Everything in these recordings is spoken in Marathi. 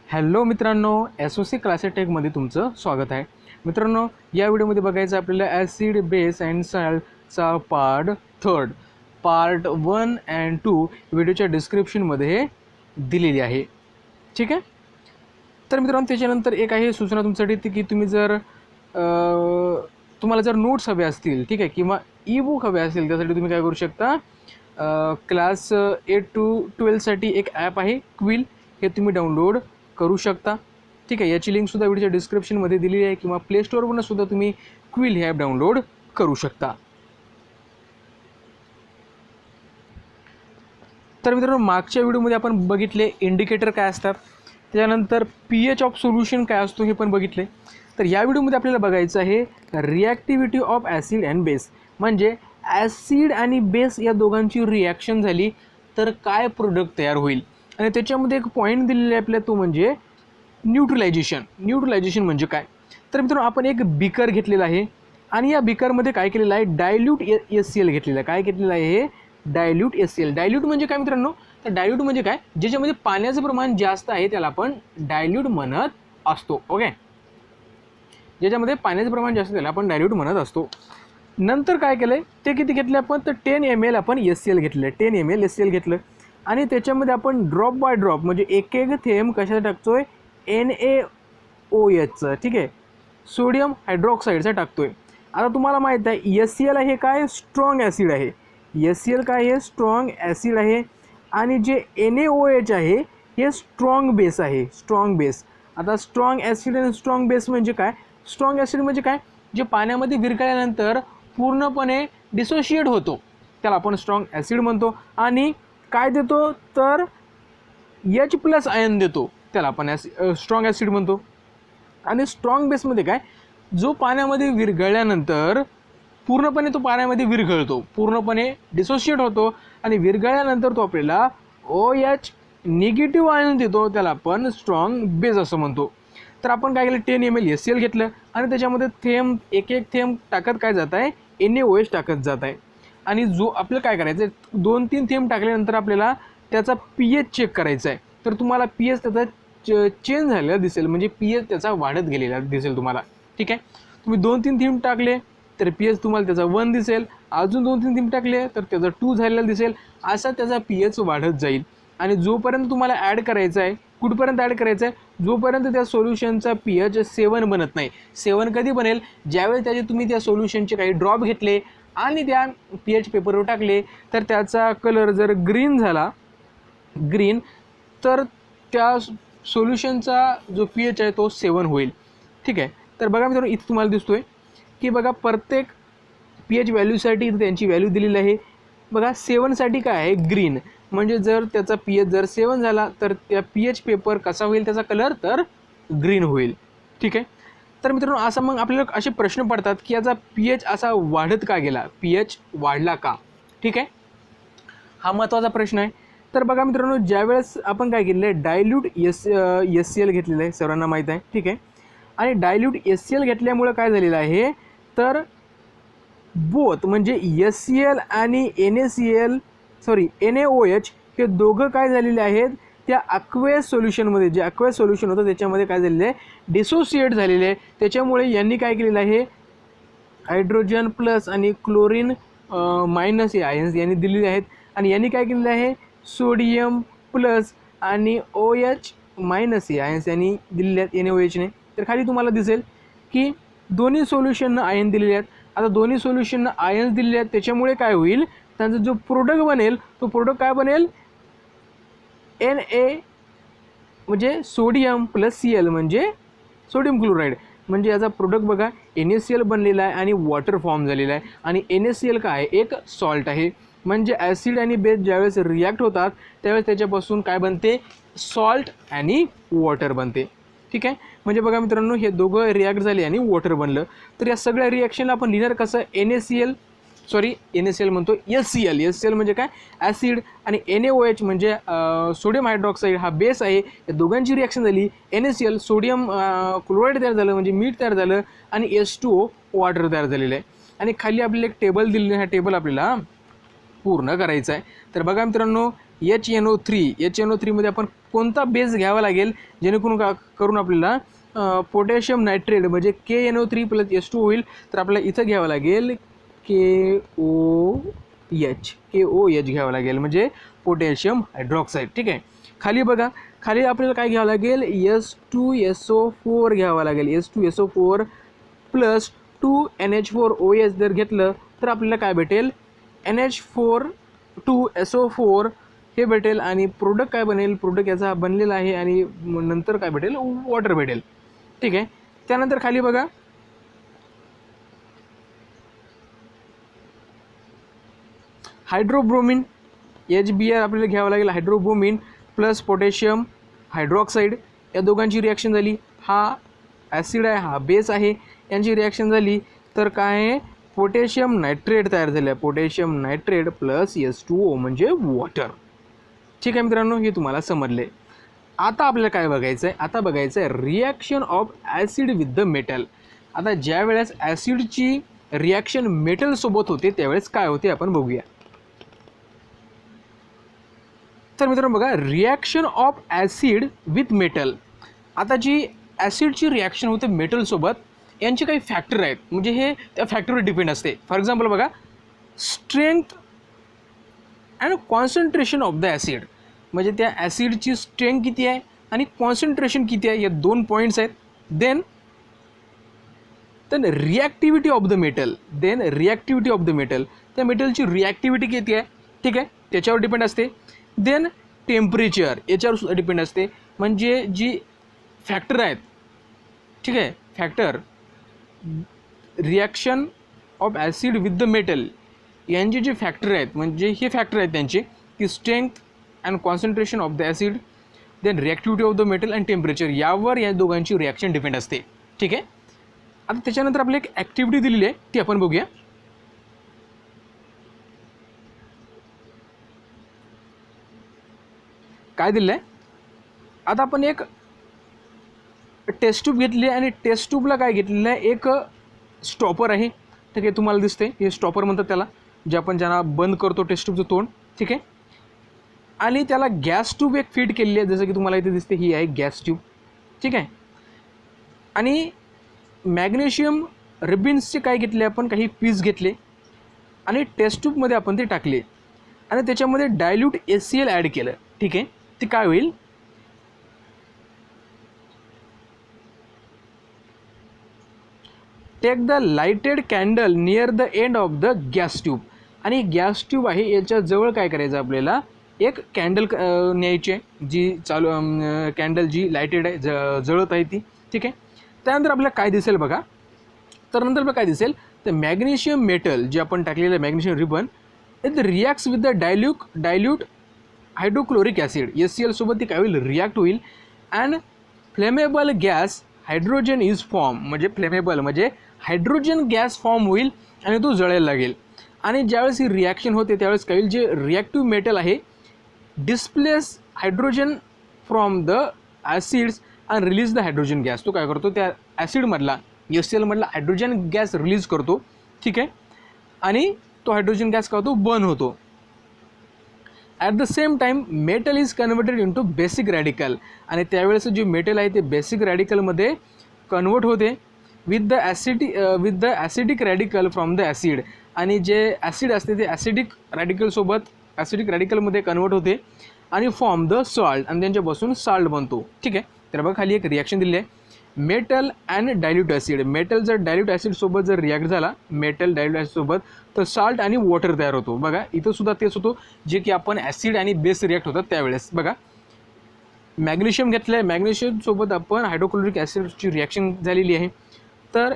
हॅलो मित्रांनो, SOC क्लासेस टेकमध्ये तुमचं स्वागत आहे. मित्रांनो, या व्हिडिओमध्ये बघायचं आपल्याला ॲसिड बेस अँड सॉल्टचा पार्ट 1 अँड 2 व्हिडिओच्या डिस्क्रिप्शनमध्ये दिलेली आहे. ठीक आहे. तर मित्रांनो, त्याच्यानंतर एक आहे सूचना तुमच्यासाठी की तुम्ही जर तुम्हाला जर नोट्स हवे असतील, ठीक आहे, किंवा ई बुक हवे असतील, त्यासाठी तुम्ही काय करू शकता, क्लास 8 to 12 साठी एक ॲप आहे क्विल, हे तुम्ही डाउनलोड करू शकता. ठीक आहे. याची लिंकसुद्धा व्हिडिओच्या डिस्क्रिप्शनमध्ये दिलेली आहे, किंवा प्ले स्टोअरवरून सुद्धा तुम्ही क्विल हे ॲप डाउनलोड करू शकता. तर मित्रांनो, मागच्या व्हिडिओमध्ये आपण बघितले इंडिकेटर काय असतात, त्याच्यानंतर pH ऑफ सोल्युशन काय असतो हे पण बघितले. तर या व्हिडिओमध्ये आपल्याला बघायचं आहे रिॲक्टिव्हिटी ऑफ ॲसिड अँड बेस, म्हणजे ॲसिड आणि बेस या दोघांची रिॲक्शन झाली तर काय प्रोडक्ट तयार होईल. आणि त्याच्यामध्ये एक पॉईंट दिलेला आहे आपल्या, तो म्हणजे न्यूट्रलायझेशन म्हणजे काय. तर मित्रांनो, आपण एक बिकर घेतलेला आहे आणि या बिकरमध्ये काय केलेलं आहे, डायल्यूट HCl घेतलेलं आहे. काय घेतलेलं आहे हे, डायल्यूट HCl. डायल्यूट म्हणजे काय मित्रांनो, तर डायल्यूट म्हणजे काय, ज्याच्यामध्ये पाण्याचं प्रमाण जास्त आहे त्याला आपण डायल्यूट म्हणत असतो. ओके, ज्याच्यामध्ये पाण्याचं प्रमाण जास्त त्याला आपण डायल्यूट म्हणत असतो. नंतर काय केलं, ते किती घेतले आपण, तर 10 ml आपण HCl घेतलं, 10 ml HCl घेतलं आणि त्याच्यामध्ये आपण ड्रॉप बाय ड्रॉप म्हणजे एक एक थेंब कशाचा टाकतोय, NaOH, ठीक आहे, सोडियम हायड्रॉक्साईडचा टाकतोय. आता तुम्हाला माहीत आहे HCl हे काय, स्ट्रॉंग ॲसिड आहे. HCl काय आहे, स्ट्रॉंग ॲसिड आहे. आणि जे NaOH आहे हे स्ट्रॉंग बेस आहे, स्ट्रॉंग बेस. आता स्ट्रॉंग ॲसिड आणि स्ट्रॉंग बेस म्हणजे काय, स्ट्रॉंग ॲसिड म्हणजे काय, जे पाण्यामध्ये विरघळल्यानंतर पूर्णपणे डिसोशिएट होतो त्याला आपण स्ट्रॉंग ॲसिड म्हणतो. आणि काय देतो, तर H+ आयन देतो त्याला आपण स्ट्रॉंग ॲसिड म्हणतो. आणि स्ट्रॉंग बेसमध्ये काय, जो पाण्यामध्ये विरघळल्यानंतर पूर्णपणे तो पाण्यामध्ये विरघळतो, पूर्णपणे डिसोशिएट होतो आणि विरघळल्यानंतर तो आपल्याला OH निगेटिव्ह आयन देतो, त्याला आपण स्ट्रॉंग बेस असं म्हणतो. तर आपण काय केलं, 10 ml HCl घेतलं आणि त्याच्यामध्ये थेंब एक एक थेंब टाकत काय जात आहे, NaOH टाकत जात आहे. आणि जो आपल्याला काय करायचं आहे, 2-3 थेंब टाकल्यानंतर आपल्याला त्याचा pH चेक करायचा आहे. तर तुम्हाला pH त्याचा चेंज झालेला दिसेल, म्हणजे pH त्याचा वाढत गेलेला दिसेल तुम्हाला. ठीक आहे. तुम्ही 2-3 थेंब टाकले तर pH तुम्हाला त्याचा 1 दिसेल, अजून 2-3 थेंब टाकले तर त्याचा 2 झालेला दिसेल. असा त्याचा pH वाढत जाईल. आणि जोपर्यंत तुम्हाला ॲड करायचा आहे, कुठपर्यंत ॲड करायचं आहे, जोपर्यंत त्या सोल्युशनचा pH 7 बनत नाही. 7 कधी बनेल, ज्यावेळेस त्याचे तुम्ही त्या सोल्युशनचे काही ड्रॉप घेतले आणि त्या pH पेपरवर टाकले तर त्याचा कलर जर ग्रीन झाला, तर त्या सोल्युशनचा जो pH आहे तो 7 होईल. ठीक आहे. तर बघा मित्रांनो, इथं तुम्हाला दिसतोय की बघा, प्रत्येक pH व्हॅल्यूसाठी त्यांची व्हॅल्यू दिलेली आहे. बघा, 7साठी काय आहे, ग्रीन, म्हणजे जर त्याचा pH जर 7 झाला तर त्या pH पेपर कसा होईल, त्याचा कलर तर ग्रीन होईल. ठीक आहे. तर मित्रांनो, असं मग आपल्याला असे प्रश्न पडतात की याचा pH असा वाढत का गेला, pH वाढला का. ठीक आहे, हा महत्त्वाचा प्रश्न आहे. तर बघा मित्रांनो, ज्यावेळेस आपण काय केलेलं आहे, डायल्यूट HCl घेतलेलं आहे, सर्वांना माहीत आहे. ठीक आहे. आणि डायल्यूट HCl घेतल्यामुळं काय झालेलं आहे, तर बोथ म्हणजे HCl आणि NaOH हे दोघं काय झालेले आहेत, त्या अक्वेस सोल्युशनमध्ये, जे अक्वेस सोल्युशन होतं त्याच्यामध्ये काय झालेलं आहे, डिसोसिएट झालेले आहे. त्याच्यामुळे यांनी काय केलेलं आहे, हायड्रोजन प्लस आणि क्लोरीन मायनस हे आयन्स यांनी दिलेले आहेत. आणि यांनी काय केलेलं आहे, सोडियम प्लस आणि OH मायनस हे आयन्स यांनी दिलेले आहेत NaOHने. तर खाली तुम्हाला दिसेल की दोन्ही सोल्युशननं आयन दिलेले आहेत. आता दोन्ही सोल्युशननं आयन्स दिलेले आहेत, त्याच्यामुळे काय होईल, त्यांचा जो प्रोडक्ट बनेल तो प्रोडक्ट काय बनेल, Na म्हणजे सोडियम प्लस Cl म्हणजे सोडियम क्लोराईड. म्हणजे याचा प्रोडक्ट बघा, NaCl बनलेला आहे आणि वॉटर फॉर्म झालेला आहे. आणि NaCl काय आहे, एक सॉल्ट आहे. म्हणजे ॲसिड आणि बेस ज्यावेळेस रिॲक्ट होतात त्यावेळेस त्याच्यापासून काय बनते, सॉल्ट आणि वॉटर बनते. ठीक आहे. म्हणजे बघा मित्रांनो, हे दोघं रिॲक्ट झाले आणि वॉटर बनलं. तर या सगळ्या रिॲक्शनला आपण लिहिणार कसं, NaCl म्हणतो, HCl म्हणजे काय, ॲसिड, आणि NaOH म्हणजे सोडियम हायड्रॉक्साईड हा बेस आहे. या दोघांची रिॲक्शन झाली, NaCl सोडियम क्लोराईड तयार झालं म्हणजे मीठ तयार झालं, आणि H2O वॉटर तयार झालेलं आहे. आणि खाली आपल्याला एक टेबल दिलेलं आहे, हा टेबल आपल्याला पूर्ण करायचं आहे. तर बघा मित्रांनो, HNO3 मध्ये आपण कोणता बेस घ्यावा लागेल जेणेकरून आपल्याला पोटॅशियम नायट्रेट म्हणजे KNO3 + H2 होईल. तर आपल्याला इथं घ्यावं लागेल KOH घ्यावं लागेल म्हणजे पोटॅशियम हायड्रॉक्साईड. ठीक आहे. खाली बघा, खाली आपल्याला काय घ्यावं लागेल H2SO4 घ्यावं लागेल. H2SO4 + 2NH4OH जर घेतलं तर आपल्याला काय भेटेल NH4 हे भेटेल आणि प्रोडक्ट काय बनेल, प्रोडक्ट याचा बनलेला आहे आणि नंतर काय भेटेल वॉटर भेटेल. ठीक आहे. त्यानंतर खाली बघा हायड्रोब्रोमिन HBr आपल्याला घ्यावं लागेल. हायड्रोब्रोमिन + पोटॅशियम हायड्रॉक्साईड या दोघांची रिॲक्शन झाली. हा ॲसिड आहे, हा बेस आहे, यांची रिॲक्शन झाली तर काय आहे पोटॅशियम नायट्रेट तयार झालं आहे. पोटॅशियम नायट्रेट + H2O म्हणजे वॉटर. ठीक आहे मित्रांनो, हे तुम्हाला समजले. आता आपल्याला काय बघायचं आहे, आता बघायचं आहे reaction of acid with the metal. आता ज्या वेळेस ॲसिडची रिॲक्शन मेटलसोबत होते त्यावेळेस काय होते आपण बघूया. तर मित्रांनो बघा, reaction of acid with metal. आता जी ॲसिडची रिॲक्शन होते मेटलसोबत यांचे काही फॅक्टर आहेत, म्हणजे हे त्या फॅक्टरवर डिपेंड असते. फॉर एक्झाम्पल बघा, strength and concentration of the acid, म्हणजे त्या ॲसिडची स्ट्रेंथ किती आहे आणि कॉन्सन्ट्रेशन किती आहे, या 2 पॉईंट्स आहेत. Then reactivity of the metal, त्या मेटलची रिॲक्टिव्हिटी किती आहे, ठीक आहे, त्याच्यावर डिपेंड असते. देन टेम्परेचर याच्यावर सुद्धा डिपेंड असते. म्हणजे जी फॅक्टर आहेत, ठीक आहे, factor reaction of acid with the metal यांचे जे फॅक्टर आहेत, म्हणजे हे फॅक्टर आहेत त्यांचे की strength and concentration of the acid, then reactivity of the metal and temperature, यावर या दोघांची रिॲक्शन डिपेंड असते. ठीक आहे. आता त्याच्यानंतर आपली एक ॲक्टिव्हिटी दिलेली आहे ती आपण बघूया. काय दिलं आहे, आता आपण एक टेस्ट ट्यूब घेतली आणि टेस्ट ट्यूबला काय घेतलेलं आहे, एक स्टॉपर आहे. ठीक आहे, तुम्हाला दिसते हे स्टॉपर म्हणतात त्याला, जे आपण ज्यांना बंद करतो टेस्ट ट्यूबचं तोंड. ठीक आहे. आणि त्याला गॅस ट्यूब एक फिट केलेली आहे, जसं की तुम्हाला इथे दिसते ही आहे गॅस ट्यूब. ठीक आहे. आणि मॅग्नेशियम रिबिन्सचे काय घेतले, आपण काही पीस घेतले आणि टेस्ट ट्यूबमध्ये आपण ते टाकले आणि त्याच्यामध्ये डायल्यूट HCl ॲड केलं. ठीक आहे. ते काय होईल, take the lighted candle near the end of the gas tube. आणि गॅस ट्यूब आहे याच्या जवळ काय करायचं, आपल्याला एक कॅन्डल न्यायची आहे, जी चालू कॅन्डल जी लाइटेड आहे, जळत आहे ती. ठीक आहे. त्यानंतर आपल्याला काय दिसेल बघा, तर नंतर बघा काय दिसेल, तर मॅग्नेशियम मेटल जे आपण टाकलेलं magnesium ribbon it reacts with the dilute hydrochloric acid HCl सोबत ती काय होईल, रिॲक्ट होईल. And flammable gas hydrogen is form, म्हणजे फ्लेमेबल म्हणजे हायड्रोजन गॅस फॉर्म होईल आणि तो जळायला लागेल. आणि ज्यावेळेस ही रिॲक्शन होते त्यावेळेस काय होईल, जे रिॲक्टिव्ह मेटल आहे displace hydrogen from the acids and release the hydrogen gas. तो काय करतो, त्या ॲसिडमधला HCl मधला हायड्रोजन गॅस रिलीज करतो. ठीक आहे. आणि तो हायड्रोजन गॅस काय होतो, बर्न होतो. At the same time metal is converted into basic radical, आणि त्यावेळेस जे मेटल आहे ते बेसिक रॅडिकलमध्ये कन्वर्ट होते with the acidic radical from the acid. आणि जे ॲसिड असते ते ॲसिडिक रॅडिकलमध्ये कन्वर्ट होते आणि फॉर्म द सॉल्ट, आणि त्यांच्यापासून साल्ट बनतो. ठीक आहे. तर बघा खाली एक रिॲक्शन दिली आहे, metal and dilute acid. Metal जर डायल्यूट ॲसिडसोबत जर रिॲक्ट झाला, मेटल डायल्यूट ॲसिडसोबत, तर साल्ट आणि वॉटर तयार होतो. बघा इथं सुद्धा तेच होतो जे की आपण ॲसिड आणि बेस रिॲक्ट होतात त्यावेळेस. बघा मॅग्नेशियम घेतलं आहे, मॅग्नेशियमसोबत आपण हायड्रोक्लोरिक ॲसिडची रिॲक्शन झालेली आहे. तर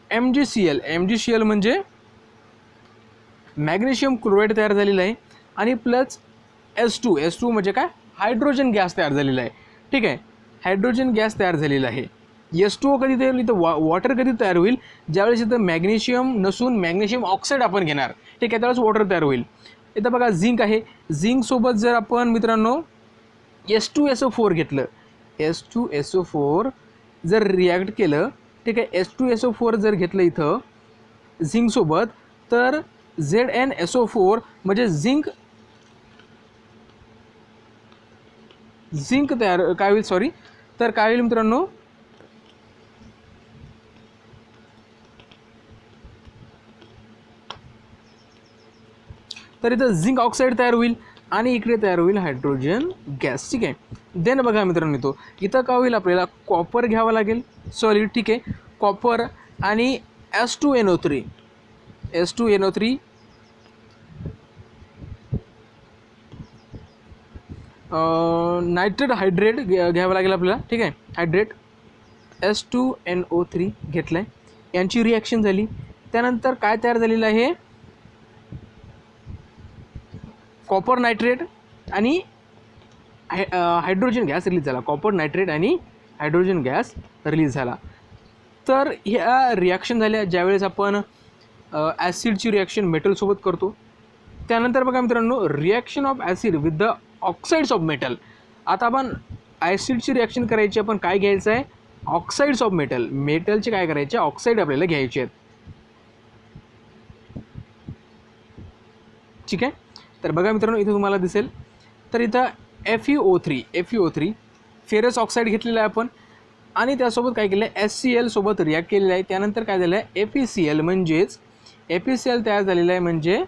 MgCl म्हणजे मॅग्नेशियम क्लोराईड तयार झालेलं आहे आणि प्लस H2 म्हणजे काय, हायड्रोजन गॅस तयार झालेला आहे. ठीक आहे. हायड्रोजन गॅस तयार झालेला आहे. H2O कधी तयार होईल, तर वॉटर कधी तयार होईल, ज्यावेळेस इथं मॅग्नेशियम नसून मॅग्नेशियम ऑक्साईड आपण घेणार. ठीक आहे, त्यावेळेस वॉटर तयार होईल. इथं बघा झिंक आहे, झिंकसोबत जर आपण मित्रांनो H2SO4 घेतलं, H2SO4 जर रिॲक्ट केलं, ठीक आहे, H2SO4 जर घेतलं इथं झिंकसोबत, तर ZnSO4 म्हणजे झिंक झिंक तयार काय होईल, सॉरी, तर काय होईल मित्रांनो, तर इथं झिंक ऑक्साईड तयार होईल आणि इकडे तयार होईल हायड्रोजन गॅस. ठीक आहे. देन बघा मित्रांनो, इथं काय होईल, आपल्याला कॉपर घ्यावं लागेल सॉलिड. ठीक आहे. कॉपर आणि S2NO3 नायट्रेट हायड्रेट घ्यावं लागेल आपल्याला. ठीक आहे. हायड्रेट S2NO3 घेतलं आहे, यांची रिॲक्शन झाली. त्यानंतर काय तयार झालेलं आहे, कॉपर नायट्रेट आणि हायड्रोजन गॅस रिलीज झाला. कॉपर नायट्रेट आणि हायड्रोजन गॅस रिलीज झाला. तर ह्या रिॲक्शन झाल्या ज्यावेळेस आपण ॲसिडची रिॲक्शन मेटलसोबत करतो. त्यानंतर बघा मित्रांनो, reaction of acid with the oxides of metal. आता आपण ॲसिडची रिॲक्शन करायची, आपण काय घ्यायचं आहे, ऑक्साईड्स ऑफ मेटल. मेटलचे काय करायचे, ऑक्साईड आपल्याला घ्यायचे आहेत. ठीक आहे. तर बघा मित्रांनो, इथं तुम्हाला दिसेल, तर इथं FeO3 फेरस ऑक्साईड घेतलेलं आहे आपण आणि त्यासोबत काय केलं आहे, HCl सोबत रिॲक्ट केलेलं आहे. त्यानंतर काय झालं आहे, FeCl म्हणजेच FeCl तयार झालेलं आहे, म्हणजे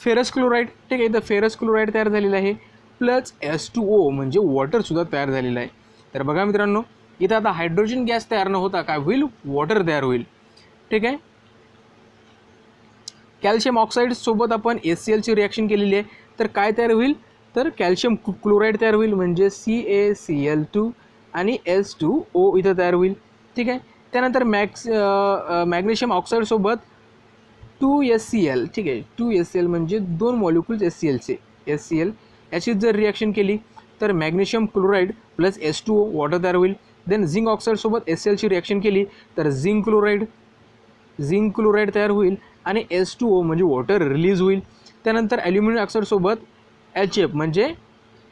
फेरस क्लोराईड. ठीक आहे. इथं फेरस क्लोराईड तयार झालेलं आहे प्लस H2O म्हणजे वॉटरसुद्धा तयार झालेलं आहे. तर बघा मित्रांनो, इथं आता हायड्रोजन गॅस तयार न होता काय होईल, वॉटर तयार होईल. ठीक आहे. कॅल्शियम ऑक्साईड सोबत आपण HClची रिॲक्शन केलेली आहे, तर काय तयार होईल, तर कॅल्शियम क्लोराईड तयार होईल, म्हणजे CaCl2 आणि H2O इथं तयार होईल. ठीक आहे. त्यानंतर मॅग्नेशियम ऑक्साईड सोबत 2HCl. ठीक आहे. 2HCl म्हणजे 2 मॉलिक्युल्स HCl याची जर रिॲक्शन केली तर magnesium chloride plus H2O water तयार होईल. देन झिंक ऑक्साईड सोबत HClची रिॲक्शन केली तर झिंक क्लोराईड तयार होईल आणि H2O म्हणजे वॉटर रिलीज होईल. त्यानंतर ॲल्युमिनियम ऑक्साईडसोबत HF म्हणजे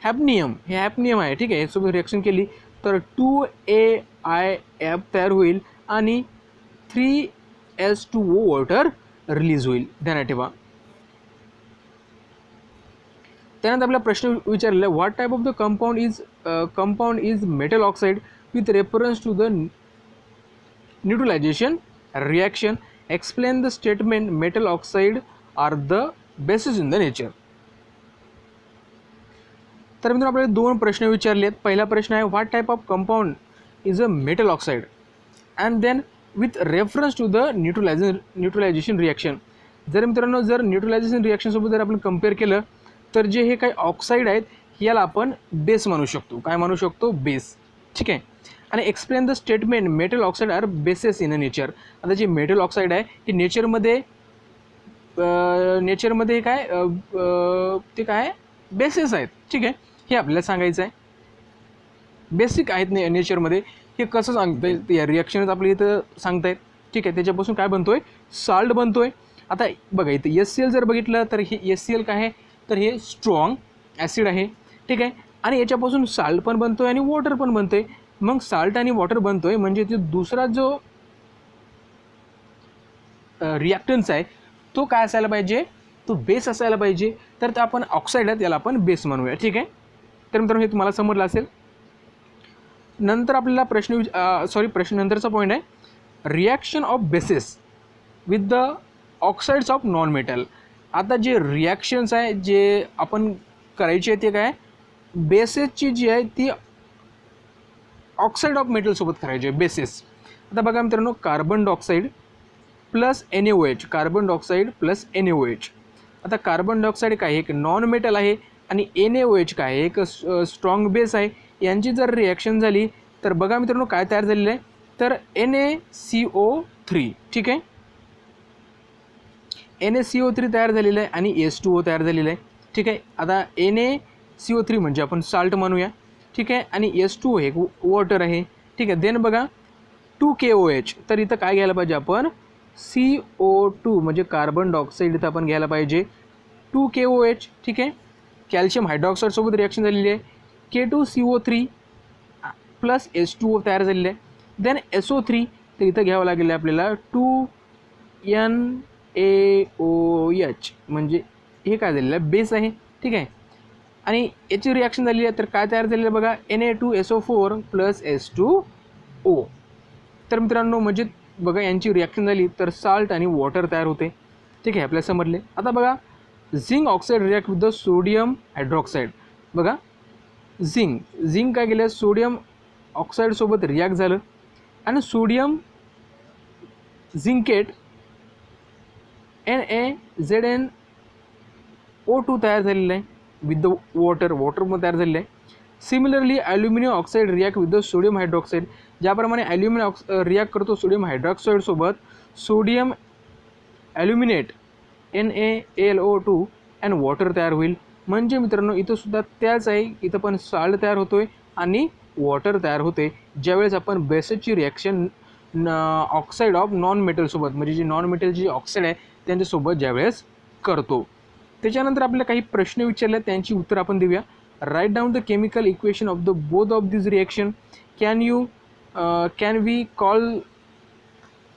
हॅपनियम, हे हॅपनियम आहे. ठीक आहे. यासोबत रिॲक्शन केली तर 2AIF तयार होईल आणि 3H2O वॉटर रिलीज होईल. ध्यानात ठेवा. त्यानंतर आपला प्रश्न विचारलेला आहे, what type of the compound is metal oxide with reference to the neutralization reaction. Explain the statement metal oxide are the basis in the nature. तर मित्रांनो, आपल्याला 2 प्रश्न विचारले आहेत. पहिला प्रश्न आहे, what type of compound is a metal oxide, and then with reference to the neutralization reaction. जर मित्रांनो, जर न्यूट्रलायझेशन रिॲक्शनसोबत जर आपण कम्पेअर केलं तर जे हे काही ऑक्साईड आहेत याला आपण बेस म्हणू शकतो. काय म्हणू शकतो, बेस. ठीक आहे. आणि explain the statement metal oxide are bases in a nature. आता जे मेटल ऑक्साईड आहे हे नेचरमध्ये काय ते काय बेसेस आहेत. ठीक आहे. हे आपल्याला सांगायचं आहे, बेसिक आहेत नेचरमध्ये. हे कसं सांगता येईल, या रिॲक्शनच आपल्या इथं सांगता येत. ठीक आहे. त्याच्यापासून काय बनतोय, साल्ट बनतोय. आता बघा इथं HCl जर बघितलं तर हे HCl काय आहे, तर हे स्ट्रॉंग ॲसिड आहे. ठीक आहे. आणि याच्यापासून साल्ट पण बनतोय आणि वॉटर पण बनतोय. मग साल्ट आणि वॉटर बनतोय म्हणजे ते दुसरा जो रिॲक्टन्स आहे तो काय असायला पाहिजे, तो बेस असायला पाहिजे. तर आपण ऑक्साईड आहे त्याला आपण बेस म्हणूया. ठीक आहे. तर मित्रांनो, हे तुम्हाला समजलं असेल. नंतर आपल्याला प्रश्न नंतरचा पॉईंट आहे, reaction of basis with the oxides of non metal. आता जे रिॲक्शन्स आहे जे आपण करायची आहे ते काय, बेसेसची जी आहे ती ऑक्साईड ऑफ मेटलसोबत करायची आहे, बेसिस. आता बघा मित्रांनो, carbon dioxide plus NaOH, carbon dioxide plus NaOH. आता कार्बन डायऑक्साईड काय, एक नॉन मेटल आहे आणि NaOH काय, एक स्ट्रॉंग बेस आहे. यांची जर रिॲक्शन झाली तर बघा मित्रांनो काय तयार झालेलं आहे, तर NaCO3. ठीक आहे. NaCO3 तयार झालेलं आहे आणि H2O तयार झालेलं आहे. ठीक आहे. आता NaCO3 म्हणजे आपण साल्ट म्हणूया. ठीक आहे. आणि H2O हे वॉटर आहे. ठीक आहे. देन बघा 2KOH, तर इथं काय घ्यायला पाहिजे आपण, CO2 म्हणजे कार्बन डायऑक्साईड इथं आपण घ्यायला पाहिजे, 2KOH. ठीक आहे. कॅल्शियम हायड्रॉक्साईडसोबत रिॲक्शन झालेली आहे, K2CO3 प्लस H2O तयार झालेलं आहे. देन SO3, तर इथं घ्यावं लागेल आपल्याला 2NaOH म्हणजे हे काय झालेलं आहे, बेस आहे. ठीक आहे. आणि याची रिॲक्शन झालेली आहे तर काय तयार झालेलं आहे बघा, Na2SO4 + H2O. तर मित्रांनो म्हणजे बघा यांची रिॲक्शन झाली तर साल्ट आणि वॉटर तयार होते. ठीक आहे, आपल्याला समजले. आता बघा zinc oxide react with the sodium hydroxide. बघा झिंक काय केलं, सोडियम ऑक्साईडसोबत रिॲक्ट झालं आणि सोडियम झिंकेट NaZnO2 तयार झालेलं आहे विथ द वॉटरमध्ये तयार झालेलं आहे. Similarly aluminium oxide react with the sodium hydroxide. ज्याप्रमाणे ॲल्युमिनियम रिॲक्ट करतो सोडियम हायड्रॉक्साईडसोबत, sodium aluminate NaAlO2 and water तयार होईल. म्हणजे मित्रांनो इथं सुद्धा त्याच आहे, इथं पण साल्ट तयार होतोय आणि वॉटर तयार होते ज्यावेळेस आपण बेसची रिॲक्शन ऑक्साईड ऑफ नॉन मेटलसोबत, म्हणजे जे नॉन मेटलची ऑक्साईड आहे त्यांच्यासोबत ज्यावेळेस करतो. त्याच्यानंतर आपल्याला काही प्रश्न विचारले त्यांची उत्तर आपण देऊया. Write down the chemical equation of the both of this reaction. Can we call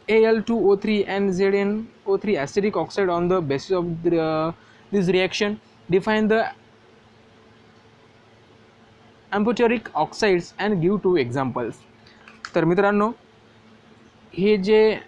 Al2O3 and ZnO3 acidic oxide on the basis of this reaction. Define the amphoteric oxides and give 2 examples. तर मित्रांनो हे जे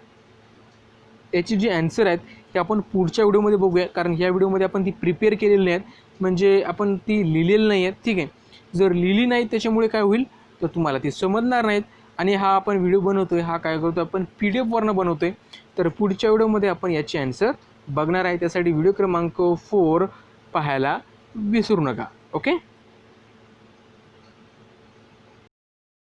याची जी ॲन्सर आहेत ते आपण पुढच्या व्हिडिओमध्ये बघूया, कारण ह्या व्हिडिओमध्ये आपण ती प्रिपेअर केलेली नाहीत, म्हणजे आपण ती लिहिलेली नाही आहेत. ठीक आहे, जर लिहिली नाही त्याच्यामुळे काय होईल तर तुम्हाला ती समजणार नाहीत. आणि हा आपण व्हिडिओ बनवतोय, हा काय करतो आपण PDF वरनं बनवतोय. तर पुढच्या व्हिडिओमध्ये आपण याची ॲन्सर बघणार आहे. त्यासाठी व्हिडिओ क्रमांक 4 पाहायला विसरू नका. ओके.